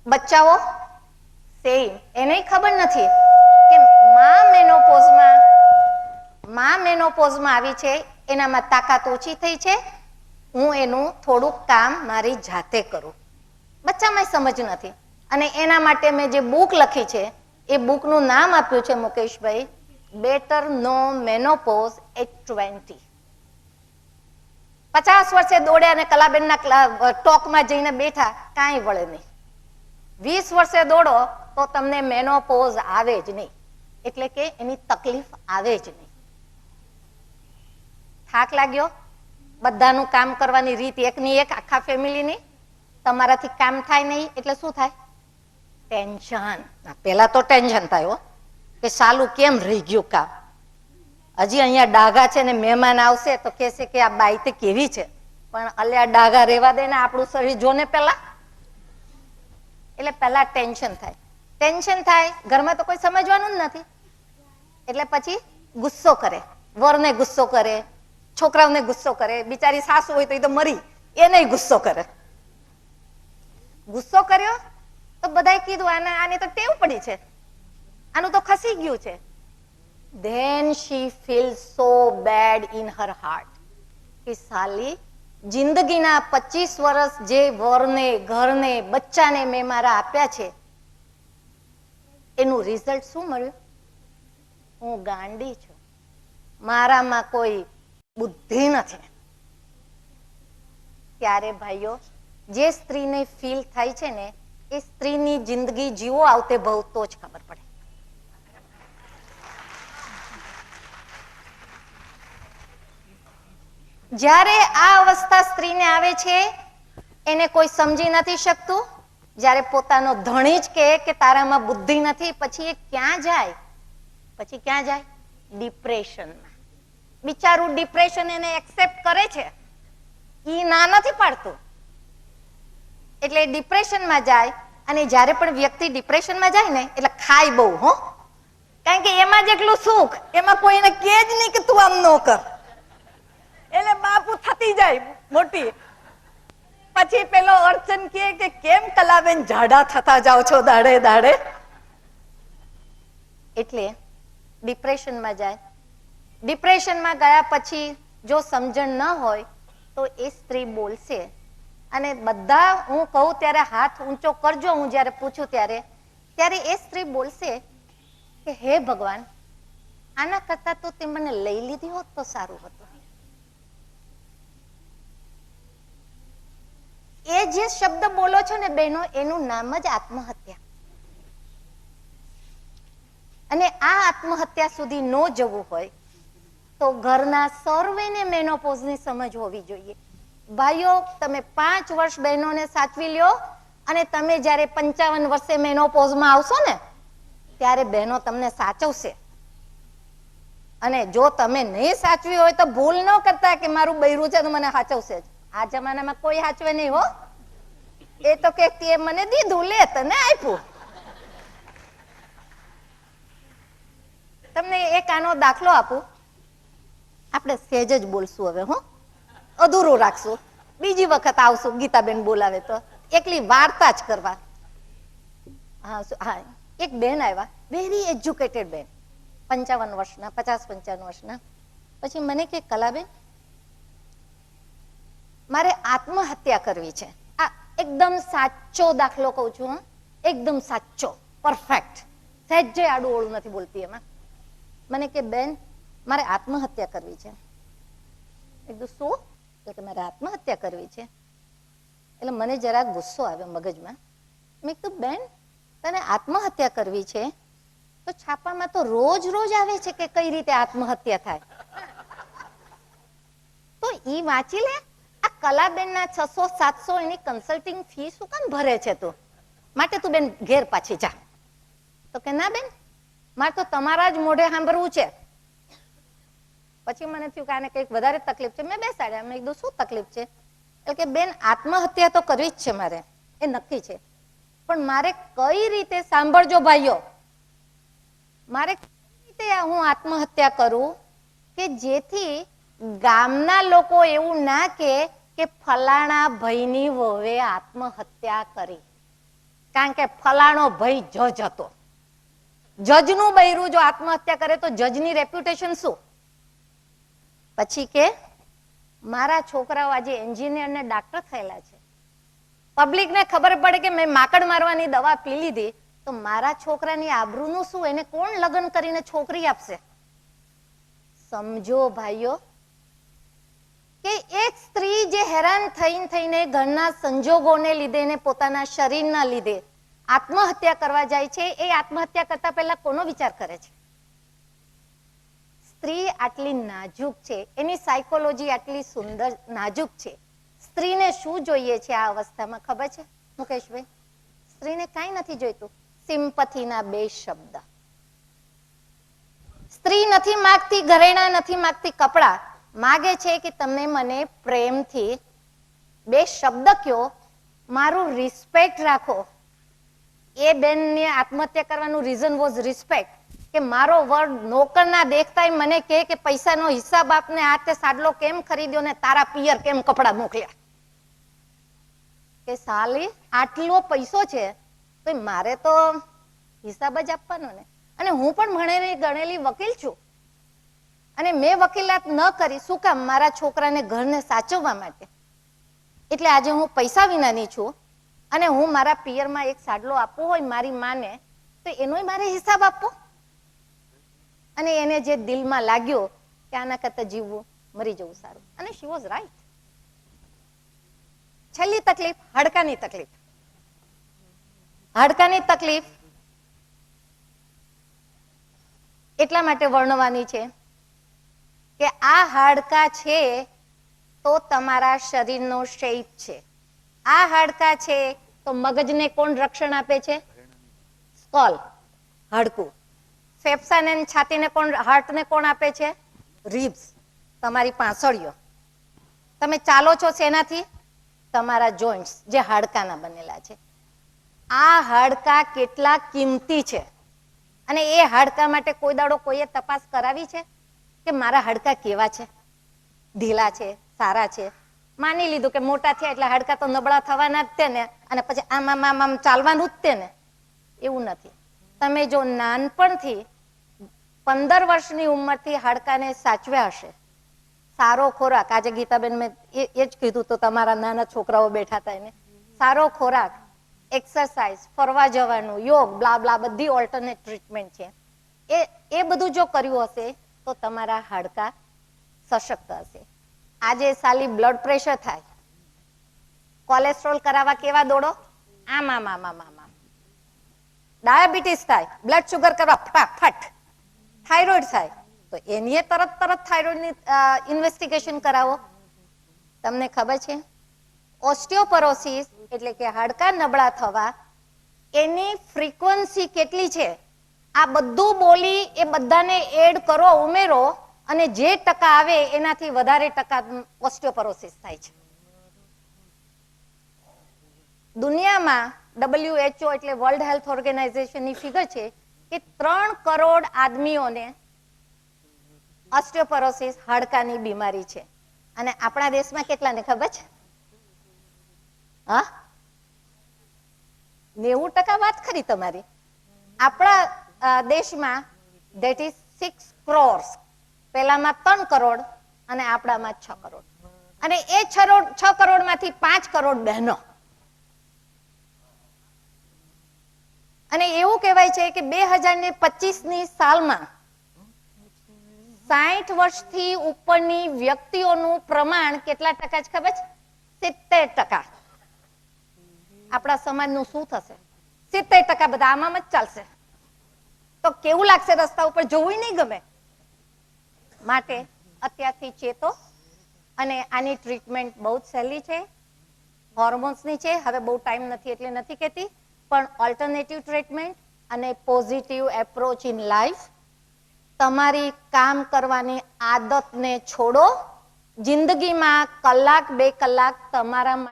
બચ્ચાઓ same, એને ખબર નથી કે માં મેનોપોઝમાં આવી છે, એનામાં તાકાત ઓછી થઈ છે, હું એનું થોડુંક કામ મારી જાતે કરું. બચ્ચામાં સમજ નથી. અને એના માટે મેં જે બુક લખી છે એ બુકનું નામ આપ્યું છે મુકેશભાઈ, બેટર નો મેનોપોઝ એટ 20. 50 વર્ષે દોડ્યા અને કલાબેનના ટોકમાં જઈને બેઠા, કાંઈ વળે નહીં. 20 વર્ષે દોડો તો તમને મેનોપોઝ આવે જ નહીં, એટલે કે એની તકલીફ આવે જ નહીં. થાક લાગ્યો, બધાનું કામ કરવાની રીત એકની એક, આખા ફેમિલીની, તમારાથી કામ થાય નહીં એટલે શું થાય? ટેન્શન. પેલા તો ટેન્શન થાય કે સાલું કેમ રહી ગયું કામ. હજી અહીંયા ડાઘા છે ને મહેમાન આવશે તો કહેશે કે આ બાઈ તે કેવી છે, પણ અલ્યા ડાઘા રહેવા દે ને, આપણું શરીર જો ને પેલા. એટલે પેલા ટેન્શન થાય. ટેન્શન થાય, ઘરમાં તો કોઈ સમજવાનું જ નથી, એટલે પછી ગુસ્સો કરે, વરને ગુસ્સો કરે, છોકરાઓને ગુસ્સો કરે, બિચારી સાસુ હોય તો એ તો મરી, એને ગુસ્સો કરે. ગુસ્સો કર્યો તો બધાએ કીધું આને તો ટેવ પડી છે, આનું તો ખસી ગયું છે. Then she feels so bad in her heart કે સાલી જિંદગીના 25 વર્ષ જે વરને, ઘરને, બચ્ચાને મેં મારા આપ્યા છે, એનું રિઝલ્ટ શું મળ્યું? હું ગાંડી છું, મારામાં કોઈ બુદ્ધિ નથી. ત્યારે ભાઈઓ, જે સ્ત્રીને ફીલ થાય છે ને, એ સ્ત્રીની જિંદગી જીવો આવતે બહુ તો જ ખબર પડે. જ્યારે આ અવસ્થા સ્ત્રીને આવે છે, એને કોઈ સમજી નથી શકતું. જ્યારે પોતાનો ધણી જ કહે કે તારામાં બુદ્ધિ નથી, પછી એ ક્યાં જાય? પછી ક્યાં જાય? ડિપ્રેશનમાં. બિચારું ડિપ્રેશન એને એક્સેપ્ટ કરે છે, ઈ ના નથી પાડતું, એટલે ડિપ્રેશનમાં જાય. અને જ્યારે પણ વ્યક્તિ ડિપ્રેશનમાં જાય ને એટલે ખાય બહુ, કારણ કે એમાં જેટલું સુખ એમાં કોઈને કહે જ નહીં કે તું આમ ન કર, એટલે બાપુ થતી જાય મોટી. પછી પેલો અર્ચન કહે કે કેમ કલાબેન જાડા થતા જાઓ છો દાડે દાડે? એટલે ડિપ્રેશનમાં જાય. ડિપ્રેશનમાં ગયા પછી જો સમજણ ન હોય તો એ સ્ત્રી બોલશે. અને બધા હું કહું ત્યારે હાથ ઊંચો કરજો, હું જ્યારે પૂછું ત્યારે એ સ્ત્રી બોલશે કે હે ભગવાન, આના કરતા તો તે મને લઈ લીધી હોત તો સારું હતું. એ જે શબ્દ બોલો છો ને બહેનો, એનું નામ જ આત્મહત્યા. અને આ આત્મહત્યા સુધી ન જવું હોય તો ઘરના સર્વેને મેનોપોઝની સમજ હોવી જોઈએ. ભાઈઓ, તમે 5 વર્ષ બહેનોને સાચવી લ્યો, અને તમે જ્યારે 55 વર્ષે મેનોપોઝમાં આવશો ને ત્યારે બહેનો તમને સાચવશે. અને જો તમે નહીં સાચવી હોય તો ભૂલ ન કરતા કે મારું બૈરું છે તો મને સાચવશે જ. આ જમાનામાં કોઈ સાચવે નહીં હો. એ તો કે તે મને દીધું, લે તને આપ્યું. તમને એક આનો દાખલો આપું. આપણે સહેજ જ બોલશું હવે, અધૂરું રાખશું, બીજી વખત આવશું ગીતાબેન બોલાવે તો. એકલી વાર્તા જ કરવા. હા, એક બેન આવ્યા, વેરી એજ્યુકેટેડ બેન, 55 વર્ષના, 50-55 વર્ષના. પછી મને કે કલાબેન, મારે આત્મહત્યા કરવી છે. આ એકદમ સાચો દાખલો કહું છું, એકદમ સાચો, પરફેક્ટ, સહેજે આડું ઓળું નથી બોલતી એમાં. મને કે બેન, મારે આત્મહત્યા કરવી છે. એકદમ શું? એટલે કે મારે આત્મહત્યા કરવી છે. એટલે મને જરા ગુસ્સો આવ્યો મગજમાં. મેં કીધું બેન, તને આત્મહત્યા કરવી છે તો છાપામાં તો રોજ રોજ આવે છે કે કઈ રીતે આત્મહત્યા થાય, તો ઈ વાંચી લે. આ કલાબેનના 600-700 એની કન્સલ્ટિંગ ફી શું કામ ભરે છે તું? માટે તું બેન ઘેર પાછી જા. તો કે ના બેન, મારે તો તમારા જ મોઢે સાંભળવું છે. પછી મને થયું કે આને કંઈક વધારે તકલીફ છે. મેં બેસાડ્યા. મેં કીધું શું તકલીફ છે? એટલે કે બેન, આત્મહત્યા તો કરવી જ છે મારે, એ નક્કી છે, પણ મારે કઈ રીતે, સાંભળજો ભાઈઓ, મારે કઈ રીતે હું આત્મહત્યા કરું કે જેથી ગામના લોકો એવું ના કે ફલાણા ભાઈની વહુએ આત્મહત્યા કરી. કારણ કે ફલાણો ભાઈ જજ હતો. જજનું બૈરું જો આત્મહત્યા કરે તો જજની રેપ્યુટેશન શું? પછી કે મારા છોકરાઓ આજે એન્જિનિયર ને ડાક્ટર થયેલા છે. પબ્લિકને ખબર પડે કે મેં માકડ મારવાની દવા પી લીધી તો મારા છોકરાની આબરૂનું શું? એને કોણ લગ્ન કરીને છોકરી આપશે? સમજો ભાઈઓ કે એક સ્ત્રી જે હેરાન થઈને ઘરના સંજોગોને લીધે ને પોતાના શરીરના લીધે આત્મહત્યા કરવા જાય છે, એ આત્મહત્યા કરતા પહેલા કોનો વિચાર કરે છે? સ્ત્રી આટલી નાજુક છે, એની સાયકોલોજી આટલી સુંદર નાજુક છે. સ્ત્રીને શું જોઈએ છે આ અવસ્થામાં ખબર છે મુકેશભાઈ? સ્ત્રીને કાંઈ નથી જોઈતું, સિમ્પથીના 2 શબ્દ. સ્ત્રી નથી માંગતી ઘરેણા, નથી માંગતી કપડા, માગે છે કે તમે મને પ્રેમથી 2 શબ્દ કયો, મારું રિસ્પેક્ટ રાખો. એ બેનને આત્મહત્યા કરવાનું રીઝન વોઝ રિસ્પેક્ટ, કે મારો વર્ડ નોકરના દેખતા મને કહે કે પૈસાનો હિસાબ આપને, આ તે સાડલો કેમ ખરીદ્યો ને તારા પિયર કેમ કપડા મોકલ્યા. કે સાલી આટલો પૈસો છે તો મારે તો હિસાબ જ આપવાનો ને. અને હું પણ ભણેલી ગણેલી વકીલ છું અને મેં વકીલાત ન કરી, શું કામ? મારા છોકરાને ઘરને સાચવવા માટે. એટલે આજે હું પૈસા વિનાની છું અને હું મારા પિયરમાં એક સાડલો આપવો હોય મારી માને તો એનોય મારે હિસાબ આપવો. અને એને જે દિલમાં લાગ્યો કે આના કરતા જીવવું, મરી જવું સારું. અને શી વોઝ રાઈટ. છેલ્લી તકલીફ હાડકાની તકલીફ. હાડકાની તકલીફ એટલા માટે વર્ણવાની છે કે આ હાડકા છે તો તમારા શરીરનો શેપ છે. આ હાડકા છે તો મગજને કોણ રક્ષણ આપે છે? સ્કલ, હાડકું. ફેફસાને છાતીને કોણ, હાર્ટને કોણ આપે છે? રિબ્સ, તમારી પાંસળીઓ. તમે ચાલો છો શેનાથી? તમારા જોઈન્ટ્સ જે હાડકાના બનેલા છે. આ હાડકા કેટલા કિંમતી છે અને એ હાડકા માટે કોઈ દાડો કોઈએ તપાસ કરાવી છે કે મારા હાડકા કેવા છે, ઢીલા છે, સારા છે? માની લીધું કે મોટા થયા એટલે હાડકા તો નબળા થવાના જ તે ને, અને પછી આમ ચાલવાનું જ તે ને. એવું નથી. તમે જો નાનપણથી 15 વર્ષની ઉંમરથી હાડકાને સાચવ્યા હશે, સારો ખોરાક, આજે ગીતાબેન મેં એ જ કીધું તો તમારા નાના છોકરાઓ બેઠા હતા એને, સારો ખોરાક, એક્સરસાઇઝ, ફરવા જવાનું, યોગ, બ્લા બ્લા, બધી ઓલ્ટરનેટ ટ્રીટમેન્ટ છે. એ બધું જો કર્યું હશે તો તમારા હાડકા સશક્ત હશે. આજે સાલી બ્લડ પ્રેશર થાય, કોલેસ્ટ્રોલ કરાવવા કેવા દોડો? આમ આમ આમ આમ આમ. ડાયાબિટીસ થાય, બ્લડ શુગર કરવા ફટાફટ. થાઇરોઇડ થાય તો એની તરત થાઇરોઇડની ઇન્વેસ્ટિગેશન કરાવો. તમને ખબર છે ઓસ્ટિયોપોરોસિસ એટલે કે હાડકા નબળા થવા, એની ફ્રીક્વન્સી કેટલી છે? આ બધું બોલી એ બધાને એડ કરો, ઉમેરો, અને જે ટકા આવે એનાથી વધારે ટકા ઓસ્ટિયોપોરોસિસ થાય છે. દુનિયામાં WHO એટલે વર્લ્ડ હેલ્થ ઓર્ગેનાઇઝેશનની ફિગર છે કે 3 કરોડ આદમીઓને ઓસ્ટિયોપોરોસિસ હાડકાની બીમારી છે. અને આપણા દેશમાં કેટલાને ખબર છે? હા, 90% વાત ખરી તમારી. આપણા દેશમાં that is 6 crores. પેલામાં 3 કરોડ અને આપણામાં 6 કરોડ. અને એ 6 કરોડમાંથી 5 કરોડ બહેનો. અને એવું કહેવાય છે કે 2025ની સાલમાં 60 વર્ષથી ઉપરની વ્યક્તિઓનું પ્રમાણ કેટલા ટકા છે ખબર છે? 70%. આપણા સમાજનું શું થશે? 70% બધા આમાં જ ચાલશે તો કેવું લાગશે? રસ્તા ઉપર જોવું નહીં ગમે. માટે અત્યારથી ચેતો. અને આની ટ્રીટમેન્ટ બહુ જ સહેલી છે, હોર્મોન્સની છે. હવે બહુ ટાઈમ નથી એટલે નથી કહેતી, પણ ઓલ્ટરનેટિવ ટ્રીટમેન્ટ અને પોઝિટિવ એપ્રોચ ઇન લાઈફ. તમારી કામ કરવાની આદતને છોડો. જિંદગીમાં 1-2 કલાક તમારા